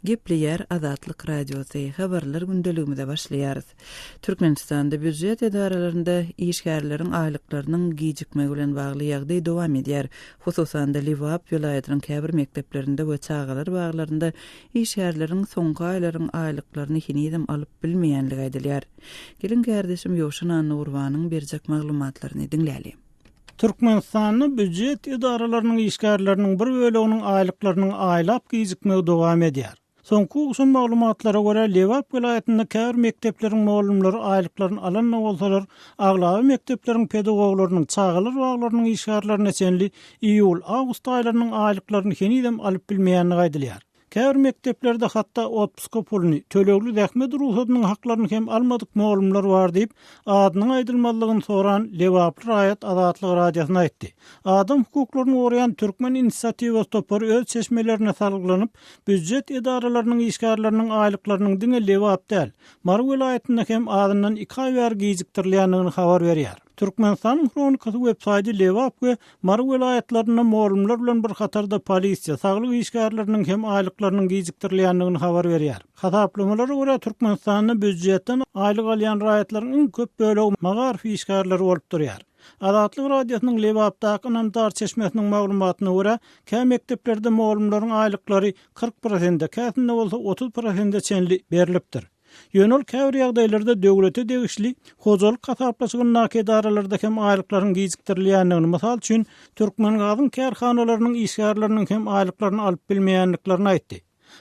Gepleyer Azatlyk Radiosu habarlar gündeligimizde başlaýarys. Türkmenistanda büdjet edaralarynda işgärlerin aýlyklarynyň gijikmegi bilen bagly ýagdaý dowam edýär. Hususan da Liwap vilayatynyň käbir mekdeplerinde we çağalar baglarynda işgärlerin soňky aýlaryň aýlyklaryny hinidem alyp bilmeýänligi aýdylýar. Gelin gärdeşim Ýoşan Nurwanyň berjek maglumatlaryny dinläýäli. Türkmenistanyň büdjet edaralarının işgärleriniň bir böleginiň aýlyklarynyň aýlap gijikmegi dowam edýär. Soňky usun maglumatlara görä Liwap vilayatynda käbir mekdepleriň muallimleri aýlyklaryny alan bolsalar, aglawy mekdepleriň pedagoglarynyň çağalar baglarynyň işgärlerine çenli iýul-awgust aýlarynyň aýlyklaryny hinidem alyp bilmeýänligi aýdylýar. Käbir mekdeplerde hatda otpuska pulny tölegli dähmet ruhutynyň haklaryny hem almadyk muallimler bar diýip adynyň aýdylmalygyny soran Liwap raýat Azatlyk radiosyna aýtdy. Adam hukuklaryny goraýan Türkmen inisiatiwa topar öz çeşmelerine salgylanyp büdjet edaralarynyň işgärleriniň aýlyklarynyň diňe Liwap däl, Mar vilayatynda hem adyndan 2 aý bäri gijikdirilýändigini habar berýär. Türkmenistan Kronikasy websaýty Liwap we Mar vilayatlaryna muallimler bilen bir hatarda polisiýa, saglyk işgärleriniň hem aýlyklarynyň gijikdirilýändigini habar berýär. Hasaplamalara görä Türkmenistanyň büdjetden aýlyk alýan raýatlarynyň köp bölegi magarif işgärleri bolup durýar. Azatlyk radiosynyň Liwapdaky Namdar çeşmesiniň maglumatyna görä, kä mekdeplerde muallimleriň aýlyklary 40%, käsinde bolsa 30% çenli berilipdir. Ýönül käbir ýagdaýlarda döwlete degişli hojalyk kasaplaşygyň nakedaralarda hem aýlyklaryň gijikdirilýändigini, mysal üçin Türkmen gazyň kärhanalarynyň işgärleriniň hem aýlyklaryny alyp bilmeýänliklerini aýtdy.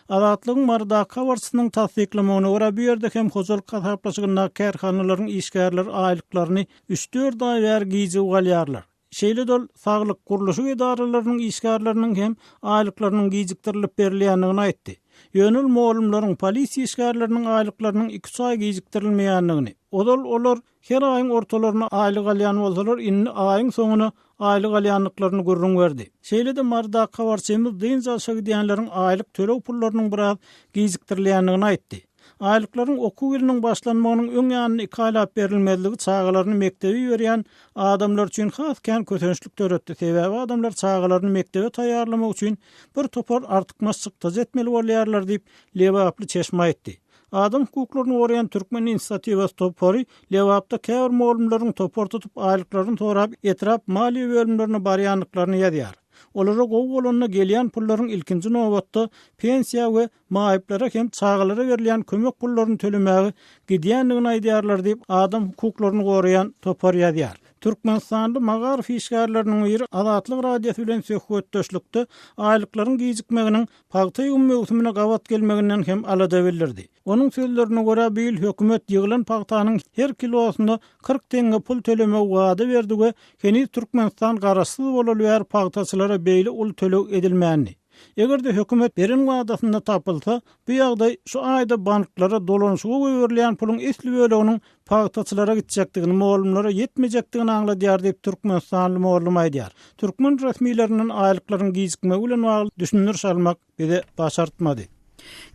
Azatlygyň Marda kawarsynyň tasdiklamagyna görä bu ýerde hem hojalyk kasaplaşygyň kärhanalaryň işgärleri aýlyklaryny 3-4 aý bäri gijip galýarlar. Şeýle dol saglyk guruluşy edaralarynyň işgärleriniň hem aýlyklarynyň gijikdirilip berilýändigini aýtdy. Ýönül muallimleriň polisiýa işgärleriniň aýlyklarynyň 2 aý gijikdirilmeýändigini, olar her aýyň ortalaryna aýlyk alýan bolsalar, inni aýyň soňuna aýlyk alýanlyklaryny görüň berdi. Şeýle de Marda kawarçymyz diň jalşa gidenleriň aýlyk töleg pullarynyň biraz gijikdirilýändigini aýtdy. Aýlyklaryň okuw ýylynyň başlanmagynyň öň ýanyna 2 aýlap berilmezligi çağalaryny mektebi berýän adamlar üçin hasken köteňçlik töretdi. Sebäbi adamlar çağalaryny mektebe taýýarlamak üçin bir topar artykmaçlyk tazetmeli bolýarlar diýip Liwaply çeşme aýtdy. Adam hukuklaryny goraýan Türkmen inisiatiwa topary Liwapda käbir muallimleriň topar tutup aýlyklaryny sorap etrap maliýe bölümlerine barýanlyklaryny ýazýar. Olara gowy bolanyna gelýän pullaryň ilkinji nowbatda pensiýa we maýyplara hem çağalara berilýän kömek pullaryny tölemäge gidýändigini aýdýarlar diýip adam hukuklaryny goraýan topar ýazýar. Türkmenistanda magarif işgärleriniň biri Azatlyk radiosy bilen söhbetdeşlikde aýlyklaryň gijikmeginiň pagty ümmüňe gawat gelmeginden hem alada bildirdi. Onuň sözlerine görä bu ýyl hökümet ýygylan pagtanyň her kilosuna 40 tenge pul tölemek wada berdi we heni Türkmenistan garaşsyz bolan pagtaçylara beýle ul töleg edilmänni. Egerde hökümet berin wadasyna tapylsa, bu ýagdaý şu aýda banklara dolanşyga berilýän pulun esli böleginiň pagtaçylara gitjekdigini, muallimlere yetmejekdigini aňladýar diýip Türkmenistanly muallim aýdýar. Türkmen resmiýetleriniň aýlyklaryň gijikmegi bilen bagly düşünür salmak bize başartmady.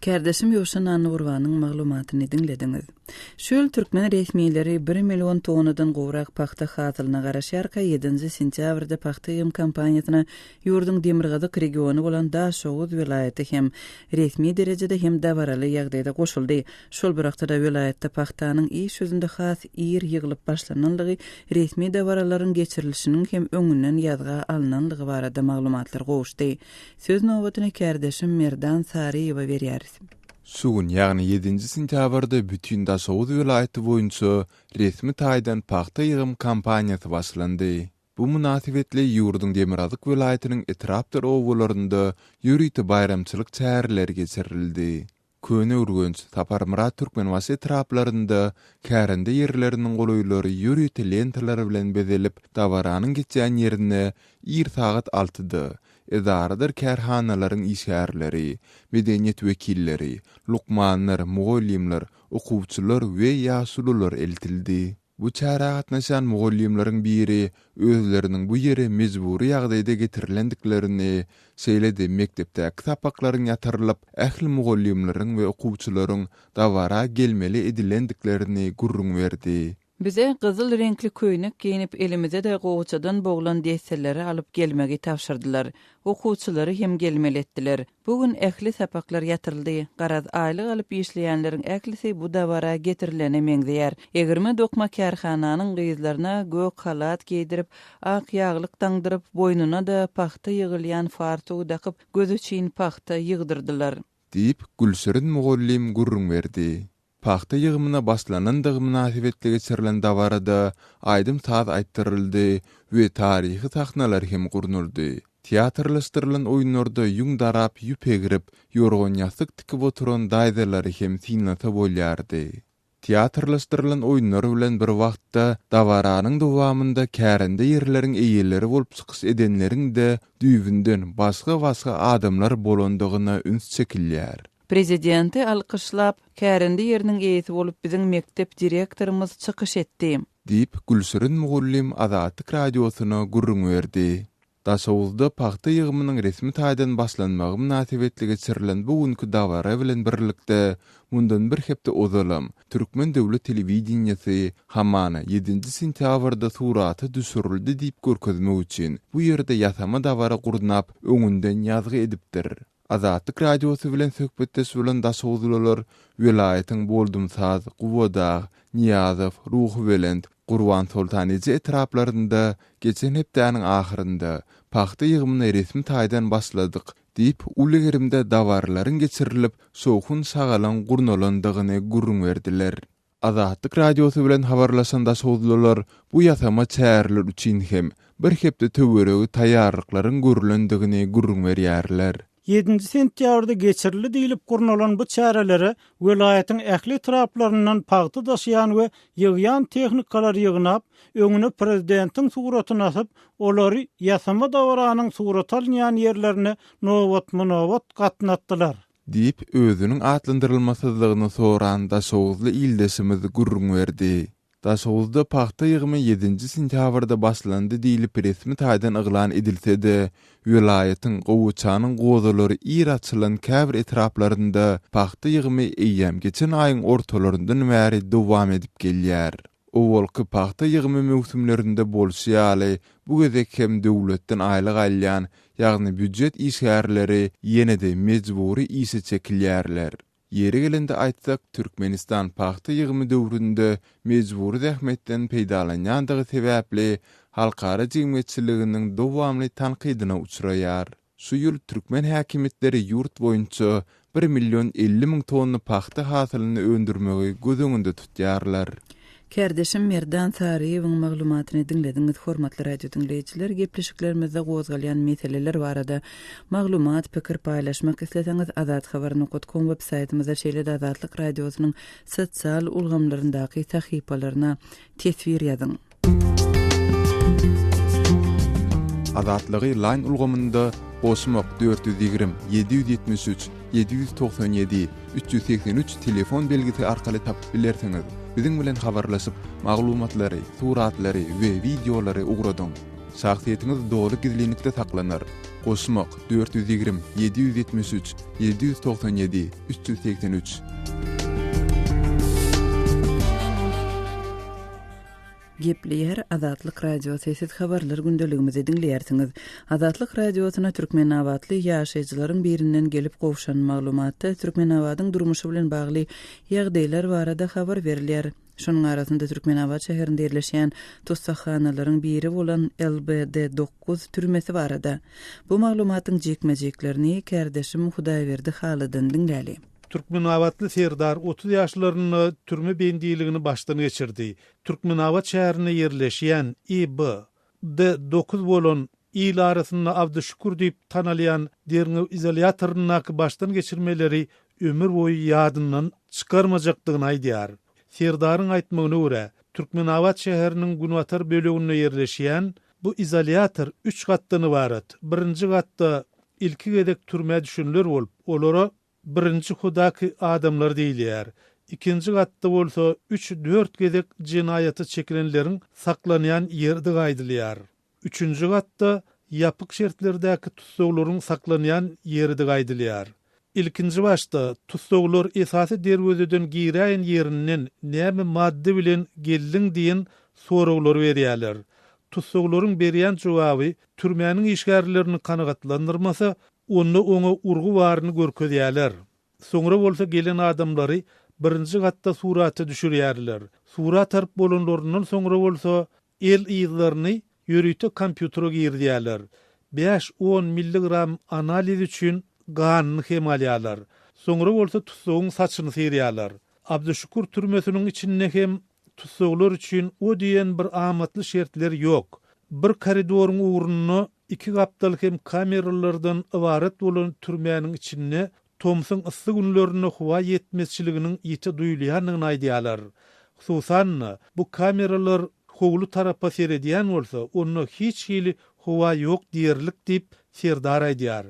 Kärdeşim Ýoşan Nurwanyň maglumatyny dinlediňiz. Şol Türkmen resmiýetleri 1 million tonadan gowrak paxta hasylyna garaşýarka 7 sentýabrda paxta ýym kampaniýasyna ýurdun Demirgazyk regiony bolan Daşowuz vilayaty hem resmi derejede hem dabaraly ýagdaýda goşuldy. Şol bir wagtda vilayatda paxtanyň iş sözünde has ýer ýygylyp başlananlygy, resmi dabaralaryň geçirilişiniň hem öňünden ýazga alınanlygy barada maglumatlar goşdy. Söz nowatyny kärdeşim Merdan Saryýewa berýär. Sugun ýagny 7 sentýabrda bütün Daşowuz vilayaty boýunça resmi taýdan paxta ýygym kampaniýasy başlandy. Bu münasibetli ýurdun Demirgazyk vilayatynyň etrapdar owullarynda ýürüýti bayramçylyk çäreleri geçirildi. Köne urgunç Taparmyrat Türkmenwasy etraplarynda kärende ýerleriniň golaýlary ýürüýti lenteleri bilen bezelip dawaranyň geçýän ýerine 1 saat 6-da edaradyr kärhanalaryň işgärleri, medeniýet wekilleri, lukmanlar, mugallimler, okuwçylar we ýaşulular eltildi. Bu çäre gatnaşan mugallimleriň biri özleriniň bu ýere mejburi ýagdaýda getirilendiklerini söýledi. Mektepde kitapaklaryň ýatyrylyp, ähli mugallimleriň we okuwçylaryň dawara gelmeli edilendiklerini gurrun berdi. Bize kızıl renkli köýnek giyinip elimize de goğuçadan boğulan deselleri alıp gelmegi tapşırdılar. Okuwçylary hem gelmeletdiler. Bugün ähli sapaklar yatırıldy. Garaz aýlyk alıp işleýänleriň ählisi bu dawara getirilene meňzeýär. 20 dokma kärhananyň gyzlaryna gök halat giydirip, ak ýaglyk taňdyryp, boynuna da paxta ýygylýan fartugy dakyp, gözü çyn paxta ýygdyrdylar. Diýip Gülsürün mugallim gurrun berdi. Paxta ýygymyna baslanandygy münasibetli geçirilen dawarada aýdym taz aýtdyryldy we taryhy tahnalar hem gurnuldy. Teatrlaşdyrylan oýunlarda ýuň darap, ýüpe girip, ýorgan ýasyk tikip oturan daýdalary hem sinata bolýardy. Teatrlaşdyrylan oýunlar bilen bir wagtda dawaranyň dowamında kärende ýerleriň eýelleri bolup çykys edenleriň de düýbünden başga adamlar bolandygyna üns çekilýär. Prezidenti alqyşlap, kärende ýeriniň eýesi bolup biziň mektep direktorymyz çykyş etdi. Diýip Gülsürün mugallim Azatlyk radiosyna gurrun berdi. Daşowuzda paxta ýygymynyň resmi taýdan başlanmagy münasibetli geçirilen bugünkü dawara bilen birlikde mundan bir hepde ozalam Türkmen döwlet telewizionyasy hamana 7 sentýabrda suraty düşürildi diýip görkezmek üçin bu ýerde ýasama dawara gurnap öňünden ýazgy edipdir. Azatlyk radiosy bilen söhbetde süren daşowuzlar welaýatyň Boldumsaz, Guwada, Niýazow, Ruhbelend, Gurban Sultanyjy etraplarynda geçen hepdäniň ahyrynda paxta ýygymyny resmi taýdan başladyk diýip ulegerimde dawarlaryň geçirilip soğun sagalan gurnalandygyny gurrun berdiler. Azatlyk radiosy bilen habarlaşan daşowuzlar bu ýasama çäherler üçin hem bir hepde töweregi taýýarlyklaryň görülendigini gurrun berýärler. 7 sentýabrda geçirildi diýilip gurnulan bu çäreleri welaýatyň ähli taraplaryndan paxta daşıyan we ýygýan tehnikalar ýygnap, öňüne prezidentiň suratyny asyp, olary ýasama dawaranyň suraty alýan ýerlerini nowat gatnatdylar. Diýip özüniň atlandyrylmasyzlygyny soran daşowuzly ildesimiz gurrun berdi. Daşowuzda paxta ýygymy 7 sentýabrda başlandy diýilip resmi taýdan eglan edilse-de, welaýatyň gowuçanyň gozalary ýer-açylan käbir etraplarynda paxta ýygymy eýýäm geçen aýyň ortalaryndan bäri dowam edip gelýär. Owalky paxta ýygymy mewsümlerinde bolşýaly, bu gezek hem döwletden aýlyk alýan, ýagny büdjet işgärleri ýene-de mejburi işe çekilýärler. Yeri gelende aýtsak, Türkmenistan paxta ýygymy döwründe mejburi zähmetden peýdalanýandygy sebäpli halkara jemgyýetçiliginiň dowamly tanqydyna uçraýar. Şu ýyl Türkmen häkimetleri ýurt boýunça 1.050.000 tonna paxta hasylyny öndürmegi göz öňünde tutýarlar. Kärdeşim Merdan Sariýewiň maglumatyny dinlediňiz, hormatly radio dinleýijiler. Gepleşiklerimizde gozgalýan meseleler barada maglumat, pikir paýlaşmak isleseňiz azathabar.com websaýtymyza şeýle Azatlyk radiosynyň sosial ulgamlaryndaky sahypalaryna tesvir ýazyň. Azatlygy line ulgamynda Osmok 420 773 797 383 telefon belgisi arkaly tapyp bilersiňiz. Biziň bilen habarlaşyp maglumatlary, suratlary we videolary ugradyň. Şahsiýetiňiz dogry gizlilikde saklanar. Osmok 420 773 797 383. Gepleýär Azatlyk radiosyny siz habarlar gündeligimizi dinleýärsiňiz. Azatlyk radiosyna türkmenawatly ýaşaýjylaryň birinden gelip gowşan maglumatda türkmenawatyň durmuşy bilen bagly ýagdaýlar barada habar berilýär. Şonuň arasynda Türkmenawat şäherinde ýerleşýän tutsakhanalaryň biri bolan LBD-9 türmesi barada. Bu maglumatyň jekmejeklerini kärdeşim Hudaýberdi Halydan dinläli. Türkmenawatly Serdar 30 ýaşlaryny türme bendiýiligini başdan geçirdi. Türkmenawat şäherine ýerleşýän IB-D9 bolan il arasynda Abdüşşükür diýip tanalýan derňe izolýatoryny başdan geçirmeleri ömür boyu ýadyndan çykarmajakdygyny aýdýar. Serdaryň aýtmagyna görä, Türkmenawat şäheriniň Günwatar böleginde ýerleşýän bu izolýator 3 gatdan ibaret. Birinji gatda ilki gedek türme düşünler bolup, olara birinci hudaky adamlar diýilýär. Ikinji gatda bolsa 3-4 gedek jinayaty çekilenleriň saklanýan ýerdi gaýdylýar. Üçüncü gatda ýapyk şertlerdäki tutsaglaryň saklanýan ýerdi gaýdylýar. ilkinji başda tutsoglar esasy derwözeden giýräýän ýerinden näme madde bilen geldiň diýen soraglar berýärler. Tutsoglaryň berýän jogaby türmäniň işgärlerini kanagatlandyrmasa, oňa urgu baryny görkezýärler. Soňra bolsa gelen adamlary birinji gatda suraty düşürýärler. Surat tarp bolanlaryndan soňra bolsa el ýyllaryny ýörüýte kompýutera girdýärler. 5-10 milligram analiz üçin ganyny hem alýarlar. Soňra bolsa tutsogyň saçyny serýärler. Abdüşükür türmesiniň içinde hem tutsoglar üçin o diýen bir amatly şertler ýok. Bir koridoryň uğruny 2 gapdal hem kameralardan ibaret bolan türmäniň içinde Tomsun ıssy günlerine howa yetmezçiliginiň ýete duýulýanyny aýdýarlar. Hususan bu kameralar howlu tarapa seredýän bolsa, onu hiç hili howa ýok diýerlik diýip Serdar aýdýar.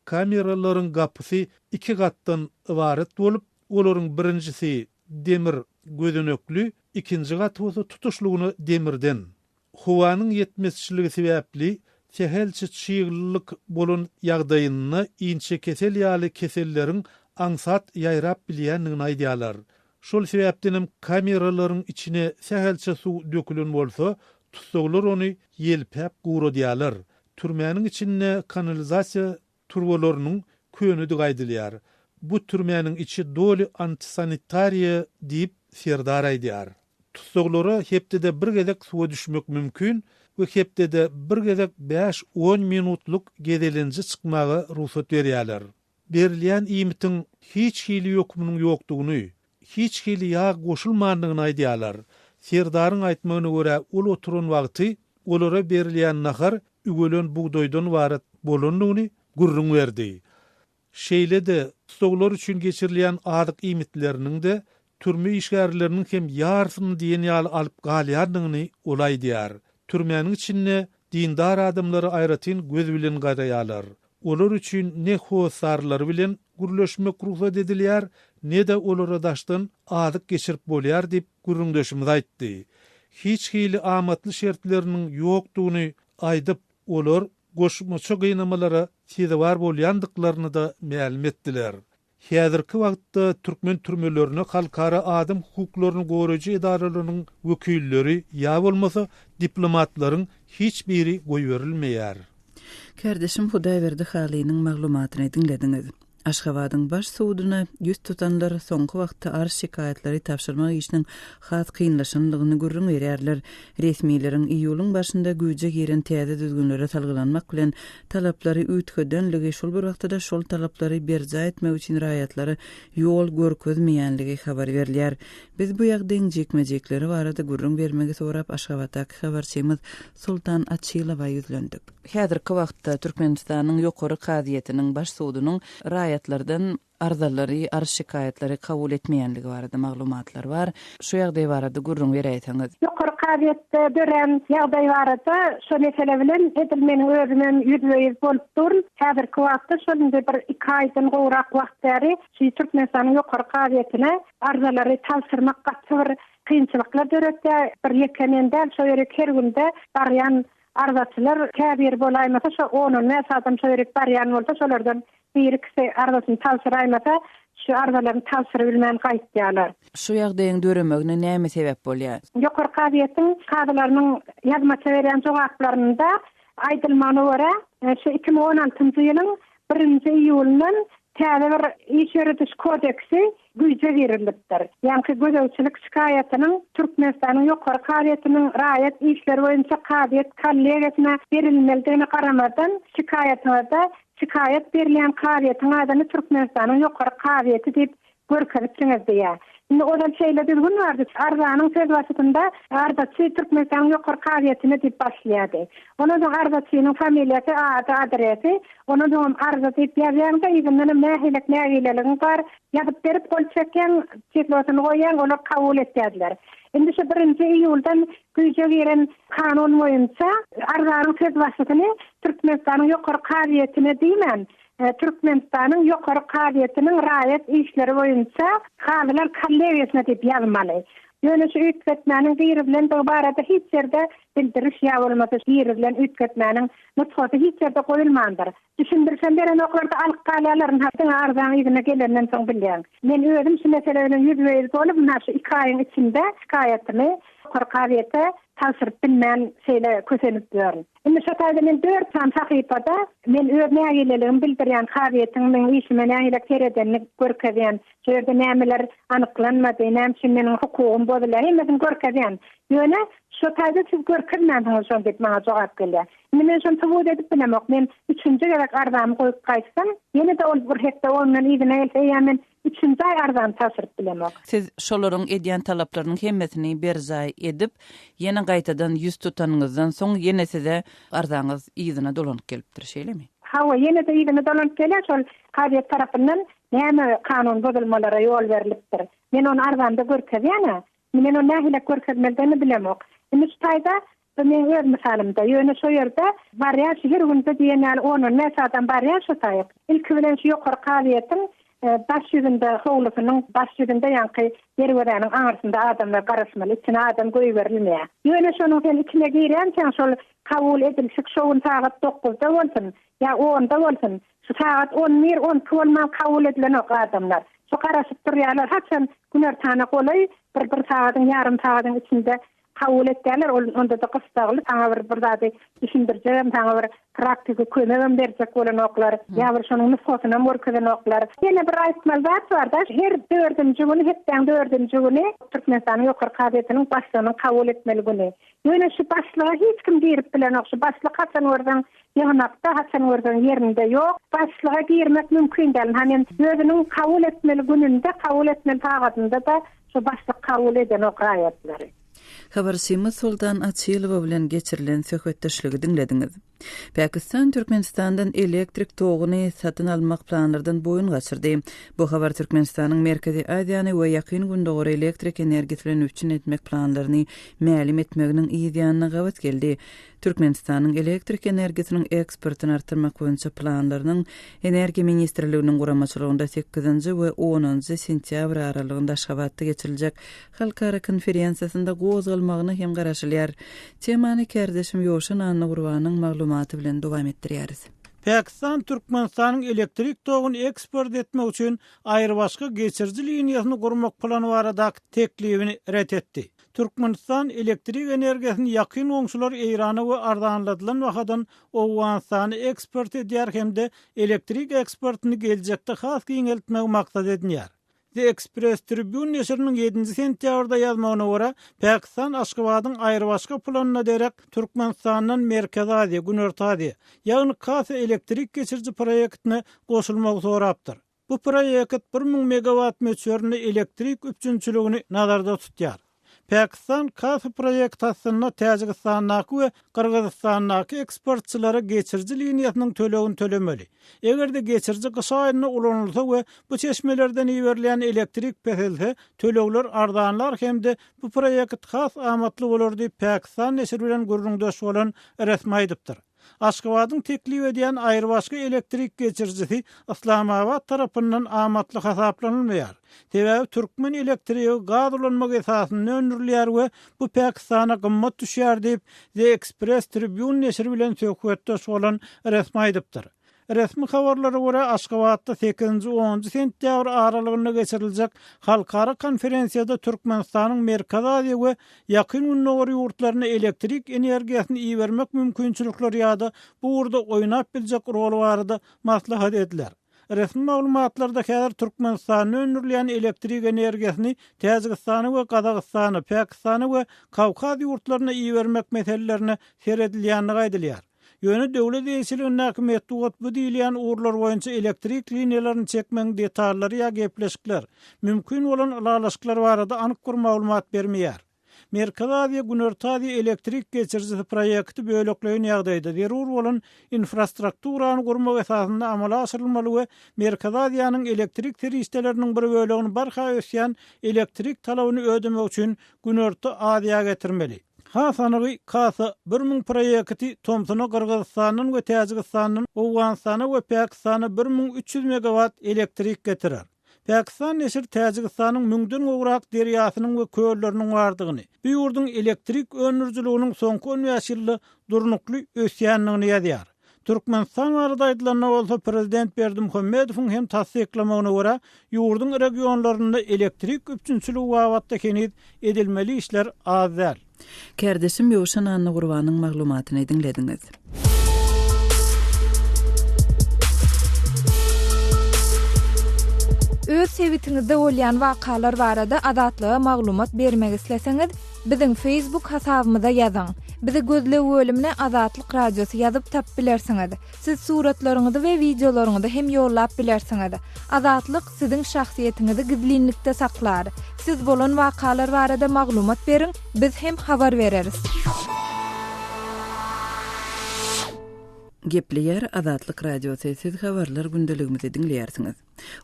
Kameralaryň gapysy 2 gatdan ibaret bolup, olaryň birinjisi demir gözenekli, ikinji gaty bolsa tutuşlugyny demirden. Howanyň yetmezçiligi sebäpli sehelçi çyýglyk bolan ýagdaýyny inçe kesel ýaly keselleriň aňsat ýaýrap bilýändigini aýdýarlar. Şol sebäpden kameralaryň içine sehelçe suw dökülen bolsa, tutsoglar ony ýelpäp gurudýarlar. Türmäniň içinde kanalizasiýa turbolarynyň köňüdi gaýdylýar. Bu türmäniň içi doli antisanitariýa diýip Serdar aýdýar. Tutsoglara hepdede bir gezek suwa düşmek mümkin we hepdede bir gezek 5-10 minutluk gedelenji çykmagy ruhsat berýärler. Berilýän iýmitiň hiç hili ýokmynyň ýokdugyny, hiç hili ýag goşulmandygyny aýdýarlar. Serdaryň aýtmagyna görä, ol oturan wagty olara berilýän nahar ügelen buğdoýdan warat bolandygyny gurrun berdi. Şeýle-de tutsoglar üçin geçirilýän adyk iýmitleriniň de türme işgärleriniň hem ýarsyny diýen ýaly alyp galýandygyny olay diýär. Türmäniň içinde dindar adamlary aýratyn göz bilen garaýarlar. Olar üçin ne howsarlar bilen gürleşmek ruhsat edilýär, ne de olara daşdan adyk geçirip bolýar diýip gürrüňdeşimiz aýtdy. Hiç hili amatly şertleriniň ýokdugyny aýdyp, olar goşmaça gynamalara sebäp bolýandyklaryny da ma'lum etdiler. Häzirki wagtda türkmen türmelerine halkara adam hukuklaryny goraýjy edaralarynyň wekilleri ýa bolmasa diplomatlaryň hiç biri goý berilmeýär. Kardeşim Hudaýberdi halynyň maglumatyny dinlediňiz. Aşgabatyň baş suwdyna ýüz tutanlar soňky wagtda arş şikayetlary tapşyrmak işiniň has kynlaşanlygyny görüň berýärler. Resmiýetlerin iýulyň başynda güýje giren täze düzgünlere salgylanmak bilen talaplary üýtgedenligi şol bir wagtda şol talaplary berja etmek üçin raýatlary ýol görkezmeýänligi habar berilýär. Biz bu ýagdaýyň jekmejekleri barada görüň bermegi sorap Aşgabatdaky habarçymyz Sultan Atçylowa ýüzlendik. Häzirki wagtda Türkmenistanyň ýokary kaziýetiniň baş suwdynyň raýatlardan arzalary, arş şikayetlary kabul etmeýänligi barada maglumatlar bar. Şu ýagdaý barada görüň berýäňiz. Ýokary kaziýetde dören ýagdaý barada şu mesele bilen edilmeni özümen ýüzüýiz bolup dur. Häzirki wagtda şonda bir 2 aýdan gowrak wagt bäri şu Türkmenistanyň ýokary kaziýetine arzalary talsyrmak gatsyr kynçylyklar döretde bir ýekenden şu ýerek her günde barýan arzaçylar käbir bolaýmasa şu onun mesadam şu ýerek barýan bolsa şolardan bir ikisi arzasyny talsyraýmasa şu arzalarni talsyra bilmän gaýtýarlar. Şu ýagdaýyň döremegine näme sebäp bolýar? Ýokary kaziýetiň kadylarynyň ýazmaça berýän jogaplaryna aýdylmany görä, şu 2016-njy ýylyň 1-nji iýulundan täze bir iş ýöretiş kodeksi güýje berilipdir. Ýani gözäçilik şikaýatynyň Türkmenistanyň ýokary kaziýetiniň raýat işleri boýunça kaziýet kollegiýasyna berilmeligine garamadan şikaýat berilýän kaziýetiň adyny Türkmenistanyň ýokary kaziýeti diýip görkezipsiňiz diýär. Indi odan şeýle düzgün bardy. Arzanyň söz wagtynda arzaçy Türkmenistanyň ýokary kaziýetine diýip başlaýardy. Onuň arzaçynyň familiýasy, ady, adresy, onuň arza diýip ýazýanda ýa-da mähilek nägileligin bar, ýazyp berip gol çeken, çeklosyny goýan, olar kabul etdiler. Indi şu 1-nji iýuldan güýje giren kanun boýunça arzanyň söz wagtyny Türkmenistanyň ýokary kaziýetine diýmen. Türkmenistanyň ýokary kaziýetiniň raýat işleri boýunça kadylar kollegiýasyna diýip ýazmaly. Yönüş ütketmäniň gyry bilen bu barada hiç yerde bildiriş ýabolmasa gyry bilen ütketmäniň nutfaty hiç yerde goýulmandyr. Düşündirsem beren oklarda alyp galalaryň hatda arzan ýerine gelenden soň bilýän. Men özüm şu meselelerini ýüzüňe bolup näşe 2 aýyň içinde şikaýatymy korkaryete tasirip bilmän şeýle kösenip durýan. Indi şu taýda men 4 san sahypada men öz nägelerimi bildirýän haýatyň men işime nägeler keredenini görkezýän. Şeýerde nämeler anyklanmady, näme meniň hukugum bolar, hemmesin görkezýän. Ýöne şu taýda siz görkezmändiňiz şol diýip maňa jogap gelýär. Men şonu tawud edip bilemok. Men 3-nji gerek ardamy goýup gaýtsam, ýene de ol bir hekde ondan ýygyna gelýär. 3-nji ay ardan tasirip bilemok. Siz şolaryň edýän talaplarynyň hemmesini berzay edip, ýene gaýtadan ýüz tutanyňyzdan soň ýene size ardaňyz ýygyna dolanyp gelipdir, şeýlemi? Hawa ýene de ýygyna dolanyp gelýär, şol haýat tarapyndan näme kanun bozulmalara ýol berilipdir. Men onu ardanda görkezýän, men onu nähile görkezmegini bilemok. Indi şu taýda men öz misalymda ýöne şu ýerde barýar şehir günde diýenler onu näsadan barýar şu taýyp. Ilki bilen şu ýokary kabiýetin baş ýüzünde howlusynyň baş ýüzünde ýanky ýerwedäniň aňarsynda adamlar garaşmaly, içine adam goýuberilmeýär. Ýöne şonuň sen içine girýän sen şol kabul edilşik şowun saat 9-da bolsun, ýa 10-da bolsun. Şu saat 11-10 bolmaň kabul edilen adamlar. Şu garaşyp durýarlar, hatçan güner tana golay bir saatyň ýarym saatyň içinde kabul etdiler, onda da gıstagly taňa bir zady düşündirjem, taňa bir praktiki kömegem berjek bolan oklar, ýa bir şonuň nüfusyna morkeden oklar. Ýene bir aýtmal zat bar da, her 4-nji güni, hepden 4-nji güni Türkmenistanyň ýokary kabiýetiniň başlygyny kabul etmeli güni. Ýöne şu başlyga hiç kim girip bilen ok, şu başlyk haçan ordan ýagnakda, haçan ordan ýerinde ýok. Başlyga girmek mümkin däl. Hamen özüniň kabul etmeli gününde, kabul etmeli taýatynda da şu başlyk kabul eden ok aýatlary. Habarsymy Sultan Açylowa bilen geçirilen söhbetdeşligi dinlediňiz. Pakistan Türkmenistandan elektrik togyny satyn almak planlaryndan boyun gaçyrdy. Bu habar Türkmenistanyň Merkezi Aziýany we ýakyn gündogry elektrik energiýasini üçin etmek planlaryny ma'lum etmeginiň ýa-da gawat geldi. Türkmenistanyň elektrik energiýasiniň eksportyny artyrmak boýunça planlarynyň Energiýa Ministrliginiň guramaçylygynda 8-nji we 10-njy sentýabr aralygynda Aşgabatda geçiriljek halkara konferensiýasynda gozalmagyny hem garaşylýar. Temany kardeşim Ýoşan Anna Gurbanyň maglumaty bilen dowam etdirýäris. Pakistan Türkmenistanyň elektrik togyny eksport etmek üçin aýry başga geçirji liniýasyny gurmak plany barada teklifini ret etdi. Türkmenistan elektrik energiýasyny ýakyn oňçular Eýrana we ardanladylan wagtdan Owganistany eksport edýär hemde elektrik eksportyny geljekde has giňeltmek maksat edilýär. The Express Tribune neşriniň 7-nji sentýabrda ýazmagyna görä, Pakistan Aşgabatyň aýry başga planyna derek Türkmenistanyň Merkezi Aziýa, Günorta Aziýa, ýagny Kasa elektrik geçirji proýektine goşulmagy sorapdyr. Bu proýekt 1000 megawatt möçberli elektrik üçinçiligini nazarda tutýar. Pakistan Kasa proýektasyna Täjikistanyň we Kyrgyzstanyň eksportçylary geçirji liniýasynyň tölegini tölemeli. Egerde geçirji gyşa aýyna ulanylsa we bu çeşmelerden ýeberlen elektrik peselse tölegler ardanlar hemde bu proýekt has amatly bolar diýip Pakistan neşri bilen gurrundaş bolan resmi aýdypdyr. Aşgabatyň teklif edýän aýry başga elektrik geçirjisi Islamabad tarapyndan amatly hasaplanylmaýar. Sebäbi türkmen elektrigi gaz ulanmak esasyny öňürlýär we bu Pakistana gymmat düşýär diýip The Express Tribune neşri bilen söhbetdeş bolan resmi aýdypdyr. Resmi habarlara görä Aşgabatda 8-10 sentýabr aralygynda geçiriljek halkara konferensiýada Türkmenistanyň Merkezi Aziýa we ýakyn gündogry ýurtlaryna elektrik energiýasyny iýermek mümkinçilikleri ýa-da bu urda oýnap biljek rol barada maslahat edilýär. Resmi maglumatlarda häzir Türkmenistanyň öňürleýän elektrik energiýasyny Täjikistany we Gazagystany, Pakistany we Kawkaz ýurtlaryna iýermek meselelerine seredilýäni gaýdylýar. Ýöne döwlet ýeşiligine häkimet bu diýilýän urlar boýunça elektrik liniýalaryny çekmeň detallary ýa gepleşikler mümkin bolan alalaşyklar barada anyk bir maglumat bermeýär. Merkezi Aziýa Günorta Aziýa elektrik geçirjisi proýekti bölekleýän ýagdaýda zerur bolan infrastrukturany gurmak esasynda amala aşyrylmaly we Merkezi Aziýanyň elektrik terişdeleriniň bir bölegini barha ösýän elektrik talabyny ödemek üçin Günorta Aziýa getirmeli. Hasanygy Kasa 1000 proýekti Tomsona Kyrgyzstanyň we Täjikistanyň, Owganistanyň we Pakistanyň 1300 megawatt elektrik getirer. Pakistan neşir Tacikistanyň müňden gowrak derýasynyň we kölleriniň bardygyny, bu ýurdun elektrik önürjülüğiniň soňky 10 ýylly durnukly ösýänligini ýazýar. Türkmenistan aradaýdylarna bolsa prezident Berdimuhammedowyň hem tasdiklamagyna görä ýurdun regionlarynda elektrik üçinçiligi wagtda kenit edilmeli işler az däl. Kärdeşim Ýowşan Anna Gurbanyň maglumatyny dinlediňiz. Öz sebitiňizde bolýan wakalar barada adatlyga maglumat bermek isleseňiz, biziň Facebook hasabymyza ýazyň. Bizi gözle bölümine Azatlyk Radiosu ýazyp tap bilersiňiz. Siz suratlaryňyzy we videolaryňyzy hem ýollap bilersiňiz. Azatlyk siziň şahsiýetiňizi gizlinlikde saklar. Siz bolan wakalar barada maglumat beriň, biz hem habar bereriz. Gepleýär Azatlyk Radiosu siz habarlar gündeligimizi dinleýärsiňiz.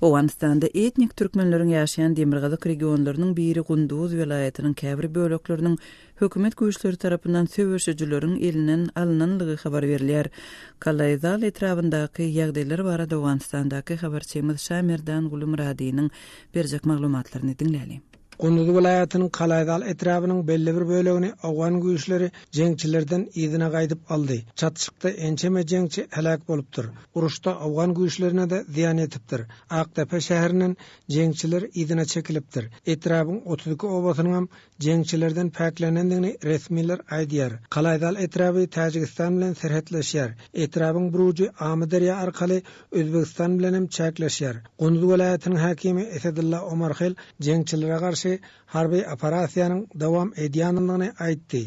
Owganistanda etnik türkmenleriň ýaşaýan Demirgazyk regionlarynyň biri Gunduz welaýatynyň käbir bölekleriniň hökümet güýçleri tarapyndan söwüşçüleriň elinden alynanlygy habar berilýär. Kalayzal etrafyndaky ýagdaýlar barada Owganistandaky habarçymyz Şamerdan Gulumradynyň berjek maglumatlaryny dinleýäli. Gunduz welaýatynyň Kalayzal etrabynyň belli bir bölegini awgan güýçleri jeňçilerden ýygyna gaýdyp aldy. Çatışykda ençeme jeňçi helak bolupdyr. Uruşda awgan güýçlerine de ziýan etipdir. Aktepe şäheriniň jeňçiler ýygyna çekilipdir. Etrabyň 32 obasynyň hem jeňçilerden päklenendigini resmiler aýdýar. Kalayzal etrapy Tacikistan bilen serhetleşýär. Etrabyň bir uji Amyderýa arkaly Özbegistan bilen hem çäkleşýär. Gunduz welaýatynyň hakimi Esedulla Omarxel jeňçilere garşy harbiy operasiýanyň dowam edýänligini aýtdy.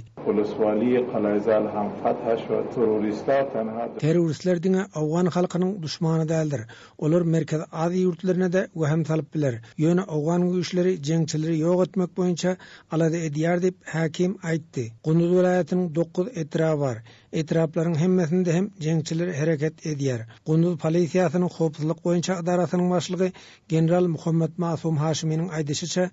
Teröristler diňe awgan halkynyň düşmany däldir. Olar Merkez Aziýa ýurtlaryna da wehim salyp biler. Ýöne awgan güýçleri jeňçileri ýok etmek boýunça alada edýär diýip hakim aýtdy. Gunduz welaýatynyň 9 etrapy bar. Etraplaryň hemmesinde hem jeňçiler hereket edýär. Gunduz polisiýasynyň howpsuzlyk boýunça idarasynyň başlygy general Muhammed Masum Haşimiň aýdýyşyça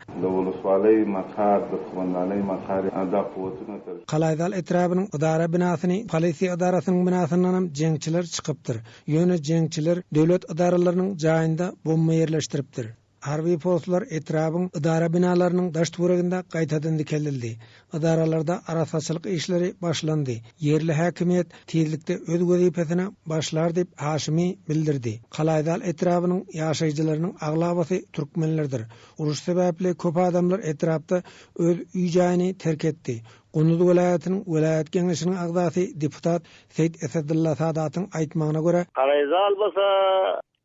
Kalayzal etrabynyň idara binasyny polisiýa idarasynyň binasyndan jeňçiler çykypdyr. Ýöne jeňçiler döwlet idaralarynyň jaýynda bomba ýerleşdiripdir. Harbiy postlar etrabyň idara binalarynyň daştwuragynda gaýtadan dikildi. Idaralarda arasaçylyk işleri başlandy. Yerli häkimiýet tezlikde öz wezipesine başlar diýip Haşimi bildirdi. Kalayzal etrabynyň ýaşaýjylarynyň aglabasy türkmenlerdir. Uruş sebäpli köp adamlar etrapda öz üý jaýyny terk etdi. Gunduz welaýatynyň welaýat geňeşiniň agdasy deputat Seýid Esedulla Sadatyň aýtmagyna görä, Kalayzal bolsa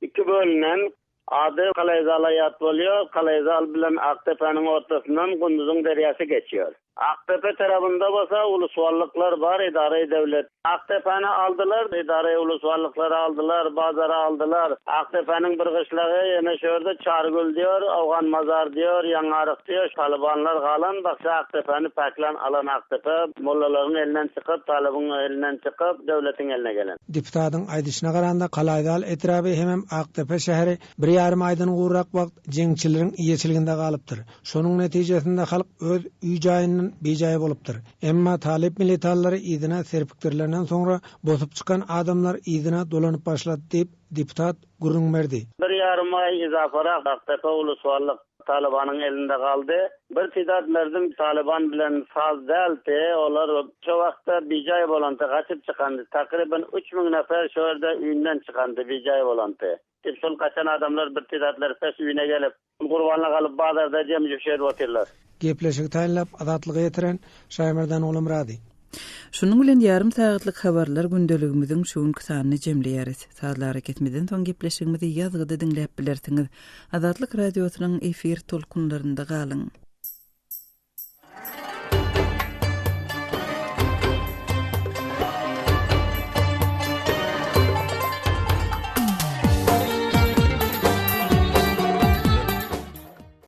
iki bölünen adı Kalayzal'a yat bolýar. Kalayzal bilen Aktepe'niň ortasyndan Gunduz'un derýasy geçýär. Aktepe tarafında bolsa uluswallyklar bar, idare devlet. Aktepe'ni aldılar, idare uluswallykları aldılar, bazara aldılar. Aktepe'niň bir gyşlagy ýene şöýerde Çargül diýer, Awgan Mazar diýer, Ýaňaryk diýer. Talibanlar galan baksa Aktepe'ni paklan alan Aktepe mollalaryň elinden çykyp, Talibyň elinden çykyp, döwletiň eline gelen. Deputatyň aýdyşyna garanda Kalayzal etrapy hem Aktepe şäheri bir ýarym aýdan gowrak wagt jeňçileriň iýeçiliginde galypdyr. Şonuň netijesinde halk öz üý jaýynyň bejaý bolupdyr. Emma talip militallary ýygyna serpikdirlerinden soňra bosup çykan adamlar ýygyna dolanyp başlady diýip deputat gurrun berdi. Bir ýarym aý izafara Aktepe uluswallyk Talibanyň elinde galdy. Bir tidat merdim Taliban bilen saz däldi. Olar şu wagtda bejaý bolanda gaçyp çykandy. Takriben 3000 nefer şu ýerde üýünden çykandy, bejaý bolanda. Şol kaçan adamlar bir tidatlar pes üýüne gelip gurbanlyk alyp bazarda jem ýeşerip oturlar. Gepleşik taýinlap azatlygy ýetiren Şaýmerdan Gulumrady. Şunun bilen ýarym sagatlyk habarlar gündeligimiziň şuňky sanyny jemleýäris. Saatlar hareketmeden soň gepleşigimizi ýazgyda dinläp bilersiňiz. Azatlyk radiosynyň efir tolkunlarynda galyň.